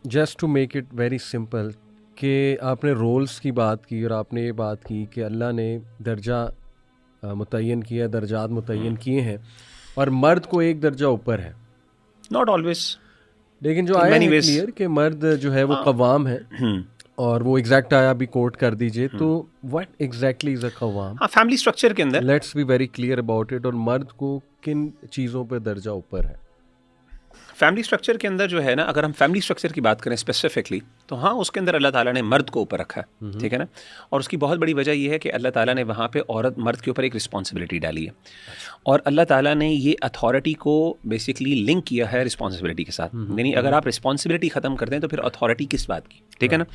Just to make it very simple कि आपने roles की बात की और आपने ये बात की कि अल्लाह ने दर्जा मुतय्यन किया, दर्जात मुतय्यन किए हैं और मर्द को एक दर्जा ऊपर है। नॉट ऑलवेज, लेकिन जो in आया many है ways. क्लियर कि मर्द जो है वो कवाम है, और वो एग्जैक्ट आया भी कोट कर दीजिए। तो व्हाट एग्जैक्टली इज अ कवाम? हाँ, फैमिली स्ट्रक्चर के अंदर let's be very clear about it. और मर्द को किन चीज़ों पे दर्जा ऊपर है? फैमिली स्ट्रक्चर के अंदर जो है ना, अगर हम फैमिली स्ट्रक्चर की बात करें स्पेसिफिकली, तो हाँ, उसके अंदर अल्लाह ताला ने मर्द को ऊपर रखा है, ठीक है ना। और उसकी बहुत बड़ी वजह यह है कि अल्लाह ताला ने वहाँ पे मर्द के ऊपर एक रिस्पॉन्सिबिलिटी डाली है, और अल्लाह ताला ने ये अथॉरिटी को बेसिकली लिंक किया है रिस्पॉन्सिबिलिटी के साथ। यानी अगर आप रिस्पॉन्सिबिलिटी ख़त्म कर दें तो फिर अथॉरिटी किस बात की, ठीक है ना।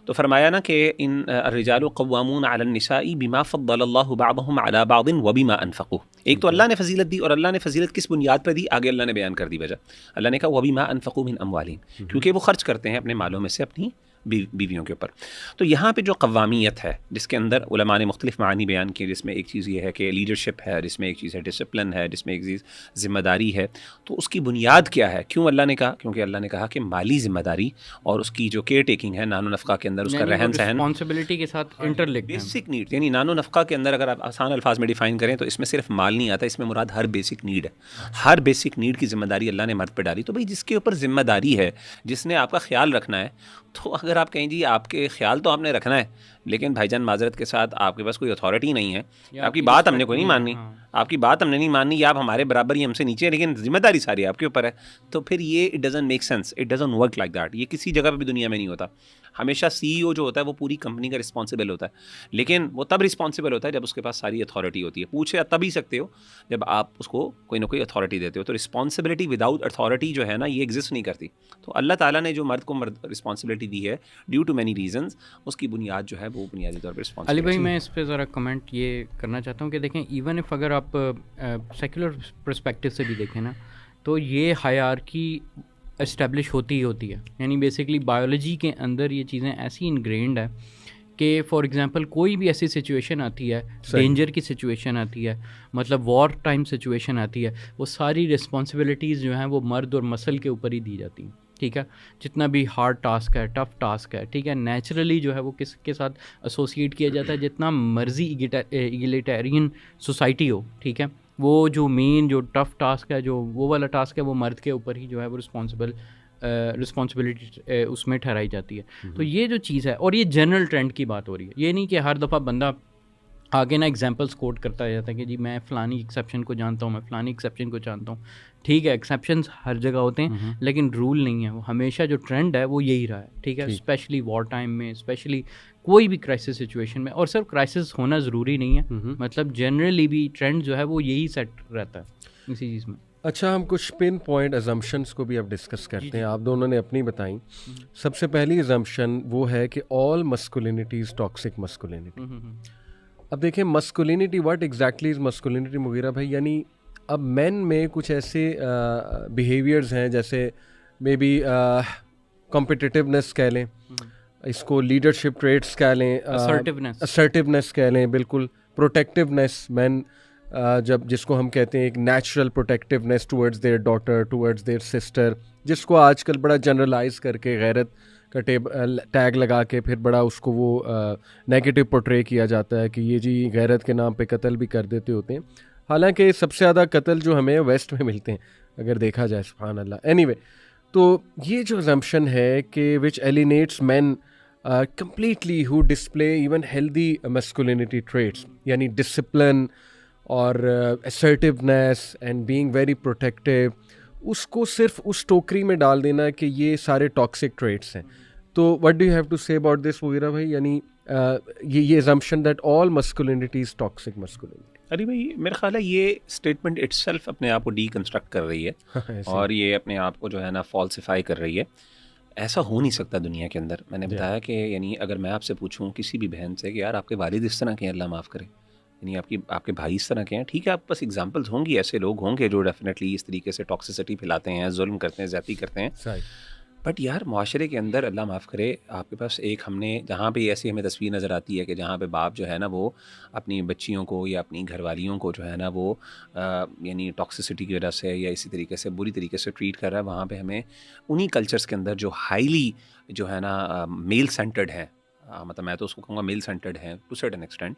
तो फरमाया ना कि इन अर्रिजालु क़व्वामून अलन निसाई बिमा फ़द्दलल्लाहु बअदहुम अला बअदिन व बिमा अनफ़क़ू। एक तो अल्लाह ने फजीलत दी, और अल्लाह ने फजीलत किस बुनियाद पर दी, आगे अल्लाह ने बयान कर दी वजह। अल्लाह ने कहा व बिमा अनफ़क़ू मिन अमवालिहिम, क्योंकि वो खर्च करते हैं अपने मालों में से अपनी बीवियों के ऊपर। तो यहाँ पे जो कव्वामियत है, जिसके अंदर उलमा ने मुख्तलिफ मानी बयान किए, जिसमें एक चीज़ ये है कि लीडरशिप है, जिसमें एक चीज़ है डिसिप्लिन है, जिसमें एक चीज़ ज़िम्मेदारी है। तो उसकी बुनियाद क्या है? क्यों अल्लाह ने कहा? क्योंकि अल्लाह ने कहा कि माली ज़िम्मेदारी और उसकी जो केयर टेकिंग है, नानो नफ़क़ा के अंदर उसका रहन सहन रिस्पॉन्सिबिलिटी के साथ इंटरलिंक्ड है। बेसिक नीड, यानी नानो नफ़क़ा के अंदर अगर आप आसान अल्फाज में डिफ़ाइन करें तो इसमें सिर्फ माल नहीं आता, इसमें मुराद हर बेसिक नीड है। हर बेसिक नीड की ज़िम्मेदारी अल्लाह ने मर्द पर डाली। तो भाई जिसके ऊपर ज़िम्मेदारी है, जिसने आपका ख्याल रखना है, तो अगर आप कहें जी आपके ख्याल तो आपने रखना है, लेकिन भाईजान माजरत के साथ आपके पास कोई अथॉरिटी नहीं है, आपकी बात हमने कोई नहीं माननी, आपकी बात हमने नहीं माननी, या आप हमारे बराबर ही हमसे नीचे हैं, लेकिन जिम्मेदारी सारी आपके ऊपर है, तो फिर ये it doesn't make sense, it doesn't work like that. ये किसी जगह पे भी दुनिया में नहीं होता। हमेशा सीईओ जो होता है वो पूरी कंपनी का रिस्पॉन्सिबल होता है, लेकिन वो तब रिस्पॉन्सिबल होता है जब उसके पास सारी अथॉरिटी होती है। पूछे तब ही सकते हो जब आप उसको कोई ना कोई अथॉरिटी देते हो। तो रिस्पॉन्सिबिलिटी विदाउट अथॉरिटी जो है ना, ये एग्जिस्ट नहीं करती। तो अल्लाह ताला ने जो मर्द को रिस्पॉन्सिबिलिटी दी है ड्यू टू मैनी रीजंस, उसकी बुनियाद जो है वो बुनियादी तौर पर रिस्पॉन्सिबिलिटी। अली भाई, मैं इस पर ज़रा कमेंट ये करना चाहता हूँ कि देखें, इवन इफ़ अगर आप सेकुलर पर्सपेक्टिव से भी देखें ना, तो ये हायरार्की इस्टेब्लिश होती ही होती है। यानी बेसिकली बायोलॉजी के अंदर ये चीज़ें ऐसी इनग्रेन्ड है कि फॉर एग्जांपल कोई भी ऐसी सिचुएशन आती है, डेंजर की सिचुएशन आती है, मतलब वॉर टाइम सिचुएशन आती है, वो सारी रिस्पॉन्सिबिलिटीज़ जो हैं वो मर्द और मसल के ऊपर ही दी जाती हैं, ठीक है। जितना भी हार्ड टास्क है, टफ़ टास्क है, ठीक है, नेचुरली जो है वो किसके साथ एसोसिएट किया जाता है, जितना मर्जी इगलिटेरियन सोसाइटी हो, ठीक है, वो जो मेन जो टफ़ टास्क है, जो वो वाला टास्क है, वो मर्द के ऊपर ही जो है वो रिस्पॉन्सिबिलिटी उसमें ठहराई जाती है। तो ये जो चीज़ है, और ये जनरल ट्रेंड की बात हो रही है, ये नहीं कि हर दफ़ा बंदा आगे ना एग्जांपल्स कोट करता जाता है कि जी मैं फ़लानी एक्सेप्शन को जानता हूँ, मैं फ़लानी एक्सेप्शन को जानता हूँ। ठीक है, एक्सेप्शंस हर जगह होते हैं, लेकिन रूल नहीं है। वो हमेशा जो ट्रेंड है वो यही रहा है, ठीक है, स्पेशली वॉर टाइम में, स्पेशली कोई भी क्राइसिस सिचुएशन में। और सिर्फ क्राइसिस होना ज़रूरी नहीं है, मतलब जनरली भी ट्रेंड जो है वो यही सेट रहता है इसी चीज़ में। अच्छा, हम कुछ पिन पॉइंट अजम्पशंस को भी अब डिस्कस करते हैं। आप दोनों ने अपनी बताई। सबसे पहली अजम्पशन वो है कि all masculinity is toxic masculinity. अब देखें, masculinity, what exactly is masculinity Mughira भाई? यानी अब मेन में कुछ ऐसे बिहेवियर्स हैं, जैसे मे बी कॉम्पिटिटिवनेस कह लें, इसको लीडरशिप ट्रेट्स कह लें, असर्टिवनेस कह लें, बिल्कुल प्रोटेक्टिवनेस, मैन जब जिसको हम कहते हैं एक natural protectiveness towards their daughter, towards their sister, जिसको आजकल बड़ा जनरलाइज करके गैरत का टैग लगा के फिर बड़ा उसको वो नेगेटिव पोर्ट्रे किया जाता है कि ये जी गैरत के नाम पे कत्ल भी कर देते होते हैं। हालांकि सबसे ज़्यादा कत्ल जो हमें वेस्ट में मिलते हैं अगर देखा जाए, सुभान अल्लाह। एनीवे, तो ये जो असम्पशन है कि which alienates man completely who display even healthy masculinity traits, यानी डिसिप्लिन और assertiveness and being very protective, उसको सिर्फ उस टोकरी में डाल देना कि ये सारे टॉक्सिक ट्रेट्स हैं। तो what do you have to say about this वगैरह भाई? यानी ये assumption that all masculinity is toxic masculinity। अरे भाई, मेरा ख्याल है ये स्टेटमेंट इटसेल्फ अपने आप को डीकंस्ट्रक्ट कर रही है और ये अपने आप को जो है ना फॉल्सिफाई कर रही है। ऐसा हो नहीं सकता दुनिया के अंदर। मैंने बताया कि यानी अगर मैं आपसे पूछूं किसी भी बहन से कि यार आपके वालिद इस तरह के हैं, अल्लाह माफ़ करे, यानी आपके भाई इस तरह के हैं, ठीक है, आप पास एग्जांपल्स होंगी, ऐसे लोग होंगे जो डेफिनेटली इस तरीके से टॉक्सिसिटी फैलाते हैं, जुल्म करते हैं, ज़्यादती करते हैं, बट यार माशरे के अंदर अल्लाह माफ़ करे आपके पास एक हमने जहाँ पे ऐसी हमें तस्वीर नज़र आती है कि जहाँ पे बाप जो है ना वो अपनी बच्चियों को या अपनी घरवालियों को जो है ना वो यानी टॉक्सिसिटी की वजह से या इसी तरीके से बुरी तरीके से ट्रीट कर रहा है, वहाँ पे हमें उन्हीं कल्चर्स के अंदर जो हाईली जो है ना मेल सेंटर्ड है, मतलब मैं तो उसको कहूँगा मेल सेंटर्ड है टू सर्टेन एक्सटेंट,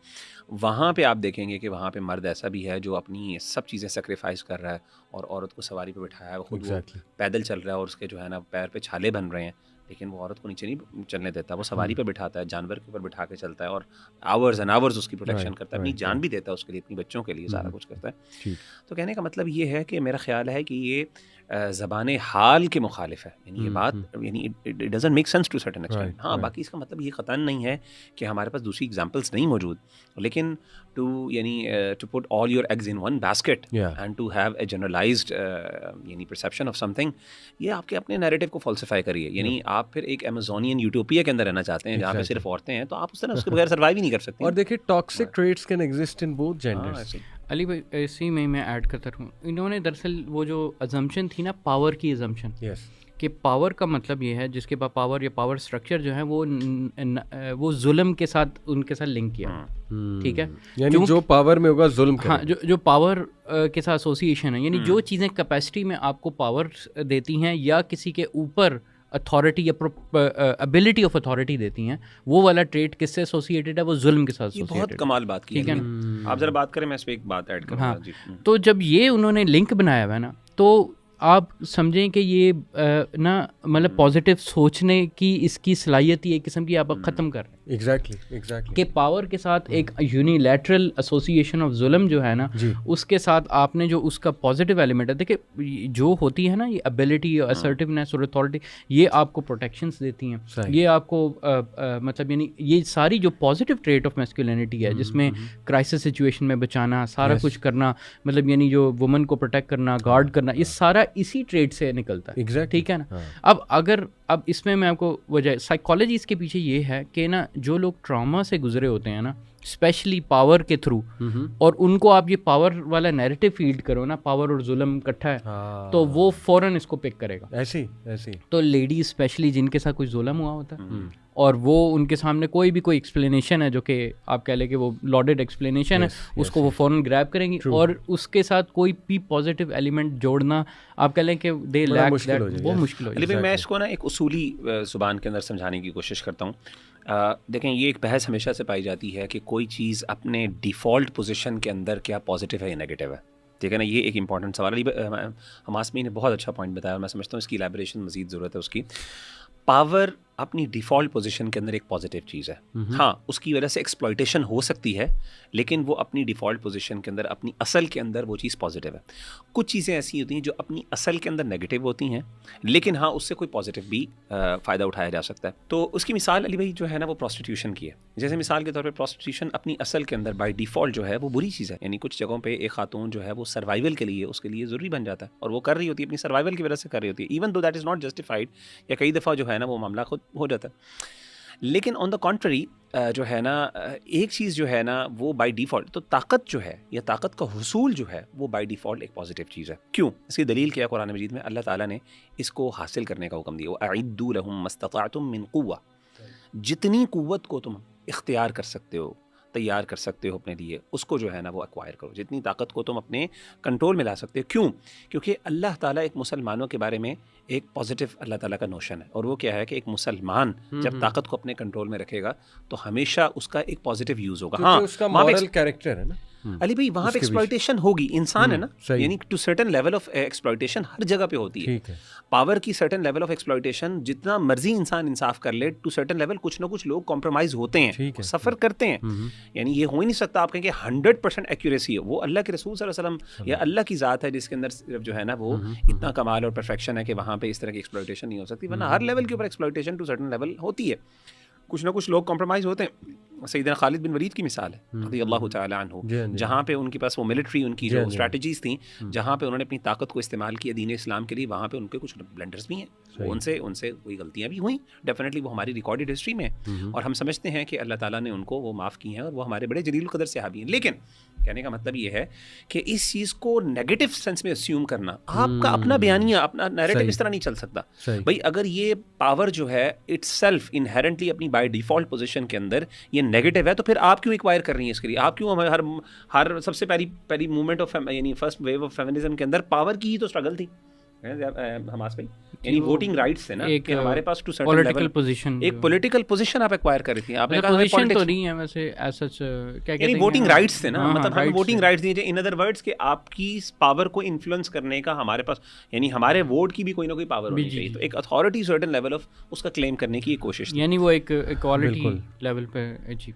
वहाँ पे आप देखेंगे कि वहाँ पे मर्द ऐसा भी है जो अपनी सब चीज़ें सेक्रीफाइस कर रहा है और औरत को सवारी पे बिठाया है, वो खुद वो पैदल चल रहा है और उसके जो है ना पैर पे छाले बन रहे हैं, लेकिन वो औरत को नीचे नहीं चलने देता, वो सवारी पे बिठाता है, जानवर के ऊपर बिठा के चलता है और आवर्स एंड आवर्स उसकी प्रोटेक्शन करता है, अपनी जान भी देता है उसके लिए, अपनी बच्चों के लिए सारा कुछ करता है। तो कहने का मतलब ये है कि मेरा ख्याल है कि ये ज़बान हाल के मुखालिफ है, यानी ये बात यानी it doesn't make sense to certain extent. हाँ, बाकी इसका मतलब ये क़तन नहीं है कि हमारे पास दूसरी एग्जांपल्स नहीं मौजूद, लेकिन टू यानी to put all your eggs in one basket and to have a generalized यानी परसेप्शन ऑफ समथिंग, ये आपके अपने नैरेटिव को फॉल्सिफाई करिए। यानी आप फिर एक अमेज़ोनियन यूटोपिया के अंदर रहना चाहते हैं जहाँ पे सिर्फ औरतें हैं, तो आप उस तरह उसके बगैर सर्वाइव ही नहीं कर सकते। और देखिए toxic traits can exist in both genders. Ali भाई ऐसे ही मैं ऐड करता रहूँ, इन्होंने दरअसल वो जो अजम्पशन थी ना, पावर की अजम्पशन, कि पावर का मतलब ये है जिसके पास पावर या पावर स्ट्रक्चर जो है वो जुल्म के साथ उनके साथ लिंक किया, ठीक है, यानी जो पावर में होगा जुल्म करेगा। हाँ, जो पावर के साथ एसोसिएशन है, यानी जो चीज़ें कैपेसिटी में आपको पावर देती हैं या किसी के ऊपर अथॉरिटी या एबिलिटी ऑफ अथॉरिटी देती हैं, वो वाला ट्रेट किससे एसोसिएटेड है, वो जुल्म के साथ एसोसिएटेड। बहुत कमाल बात की, ठीक है ना। आप जरा बात करें, मैं इस पे एक बात ऐड करूंगा। हाँ, तो जब ये उन्होंने लिंक बनाया हुआ है ना, तो आप समझें कि ये ना मतलब पॉजिटिव सोचने की इसकी सलाहियत ही एक किस्म की आप ख़त्म कर रहे हैं। एग्जैक्टली कि पावर के साथ एक यूनिलैटरल एसोसिएशन ऑफ जुल्म जो है ना, उसके साथ आपने जो उसका पॉजिटिव एलिमेंट है, देखिए जो होती है ना ये एबिलिटी, असर्टिवनेस और अथॉरिटी, ये आपको प्रोटेक्शंस देती हैं, ये आपको मतलब यानी ये सारी जो पॉजिटिव ट्रेट ऑफ मैस्कुलिनिटी है, जिसमें क्राइसिस सिचुएशन में बचाना, सारा कुछ करना, मतलब यानी जो वुमन को प्रोटेक्ट करना, गार्ड करना, ये सारा इसी ट्रेड से निकलता है, ठीक है ना। अब इसमें मैं आपको वजह साइकोलॉजी इसके पीछे ये है कि ना जो लोग ट्रॉमा से गुजरे होते हैं ना, स्पेशली पावर के थ्रू, और उनको आप ये पावर वाला नैरेटिव फील्ड करो ना, पावर और जुल्म इकट्ठा है, तो वो फौरन इसको पिक करेगा। ऐसी तो लेडीज स्पेशली जिनके साथ कुछ जुल्म हुआ होता है और वो उनके सामने कोई एक्सप्लेनेशन है जो कि आप कह लें कि वो लॉडेड एक्सप्लेनेशन है, उसको वो फौरन ग्रैब करेंगी और उसके साथ कोई भी पॉजिटिव एलिमेंट जोड़ना आप कह लें कि दे लैक दैट, वो मुश्किल हो जाए। मैं इसको ना एक उसूली ज़ुबान के अंदर समझाने की कोशिश करता हूँ। देखें, ये एक बहस हमेशा से पाई जाती है कि कोई चीज़ अपने डिफ़ॉल्ट पोजीशन के अंदर क्या पॉजिटिव है या नेगेटिव है, ठीक है ना। ये एक इंपॉर्टेंट सवाल है। हमासमी ने बहुत अच्छा पॉइंट बताया और मैं समझता हूँ इसकी इलैबोरेशन मज़ीद ज़रूरत है उसकी। पावर अपनी डिफ़ॉल्ट पोजीशन के अंदर एक पॉजिटिव चीज़ है। हाँ, उसकी वजह से एक्सप्लॉइटेशन हो सकती है, लेकिन वो अपनी डिफ़ॉल्ट पोजीशन के अंदर, अपनी असल के अंदर वो चीज़ पॉजिटिव है। कुछ चीज़ें ऐसी होती हैं जो अपनी असल के अंदर नेगेटिव होती हैं, लेकिन हाँ उससे कोई पॉजिटिव भी फ़ायदा उठाया जा सकता है। तो उसकी मिसाल अली भाई जो है ना वो प्रोस्टिट्यूशन की है। जैसे मिसाल के तौर पर प्रोस्टिट्यूशन अपनी असल के अंदर बाय डिफ़ॉल्ट जो है वो बुरी चीज़ है, यानी कुछ जगहों पर एक खातून जो है वो सर्वाइवल के लिए, उसके लिए ज़रूरी बन जाता है और वो कर रही होती है, अपनी सर्वाइवल की वजह से कर रही होती है, even though that is not justified, या कई दफ़ा जो है ना वो मामला खुद हो जाता है। लेकिन ऑन द कॉन्ट्ररी जो है ना एक चीज़ जो है ना वो बाय डिफ़ॉल्ट, तो ताकत जो है या ताकत का हुसूल जो है वो बाय डिफ़ॉल्ट एक पॉजिटिव चीज़ है। क्यों? इसकी दलील क्या है? कुरान मजीद में अल्लाह ताला ने इसको हासिल करने का हुक्म दिया, अइद्दू लहुम मस्तताअतुम मिन कुव्वा, जितनी कुव्वत को तुम इख्तियार कर सकते हो, तैयार कर सकते हो अपने लिए, उसको जो है ना वो एक्वायर करो, जितनी ताकत को तुम अपने कंट्रोल में ला सकते हो। क्यों? क्योंकि अल्लाह ताला एक मुसलमानों के बारे में एक पॉजिटिव अल्लाह ताला का नोशन है, और वो क्या है कि एक मुसलमान जब ताकत को अपने कंट्रोल में रखेगा तो हमेशा उसका एक पॉजिटिव यूज़ होगा। हाँ, उसका मॉरल कैरेक्टर है ना अली भाई, वहाँ पे एक्सप्लॉइटेशन होगी, इंसान है ना, यानी to certain level of exploitation हर जगह पे होती है। पावर की सर्टेन लेवल ऑफ एक्सप्लॉइटेशन, जितना मर्जी इंसान इंसाफ कर ले, टू सर्टेन लेवल कुछ ना कुछ लोग कॉम्प्रोमाइज होते हैं, सफ़र करते हैं। यानी ये हो ही नहीं सकता आप कहेंगे 100% एक्यूरेसी है। वो अल्लाह के रसूल सल्लल्लाहु अलैहि वसल्लम या अल्लाह की ज़ात है जिसके अंदर सिर्फ जो है ना वो इतना कमाल और परफेक्शन है कि वहाँ पे इस तरह की एक्सप्लॉइटेशन नहीं हो सकती, वरना हर लेवल के ऊपर एक्सप्लॉइटेशन टू सर्टेन लेवल होती है। कुछ ना कुछ लोग कॉम्प्रोमाइज़ होते हैं, सैयदना खालिद बिन वलीद की मिसाल है रज़ियल्लाहु ताला अन्हु, जहाँ पे उनके पास वो मिलिट्री उनकी जो स्ट्रैटेजीज थी, जहाँ पे उन्होंने अपनी ताकत को इस्तेमाल किया दीन इस्लाम के लिए, वहाँ पे उनके कुछ ब्लंडर्स भी हैं, उनसे कोई गलतियाँ भी हुई, डेफिनेटली वो हमारी रिकॉर्डेड हिस्ट्री में है और हम समझते हैं कि अल्लाह ताला ने उनको वो माफ़ की हैं और वो हमारे बड़े जलील क़दर सहाबी हैं। लेकिन कहने का मतलब ये है कि इस चीज़ को नेगेटिव सेंस में अस्यूम करना, आपका अपना बयानिया, अपना नैरेटिव इस तरह नहीं चल सकता भाई। अगर ये पावर जो है इटसेल्फ इनहेरेंटली अपनी बाय डिफ़ॉल्ट पोजीशन के अंदर ये नेगेटिव है, तो फिर आप क्यों एक्वायर कर रही हैं इसके लिए? आप क्यों हर सबसे पहली मूवमेंट ऑफ यानी फर्स्ट वेव ऑफ फेमिनिज्म के अंदर पावर की ही तो स्ट्रगल थी हमास भाई, यानी वोटिंग राइट्स थे ना कि हमारे पास टू सर्टेन लेवल पोजीशन, एक पॉलिटिकल पोजीशन आप एक्वायर कर रही थी। आपने कहा पोजीशन तो नहीं है वैसे एज सच, क्या कहते हैं, वोटिंग राइट्स थे ना, मतलब हमें वोटिंग राइट्स दिए। इन अदर वर्ड्स कि आपकी पावर को इन्फ्लुएंस करने का हमारे पास, यानी हमारे वोट की भी कोई ना कोई पावर होनी चाहिए, तो एक अथॉरिटी सर्टेन लेवल ऑफ उसका क्लेम करने की कोशिश, यानी वो एक इक्वालिटी लेवल पे अचीव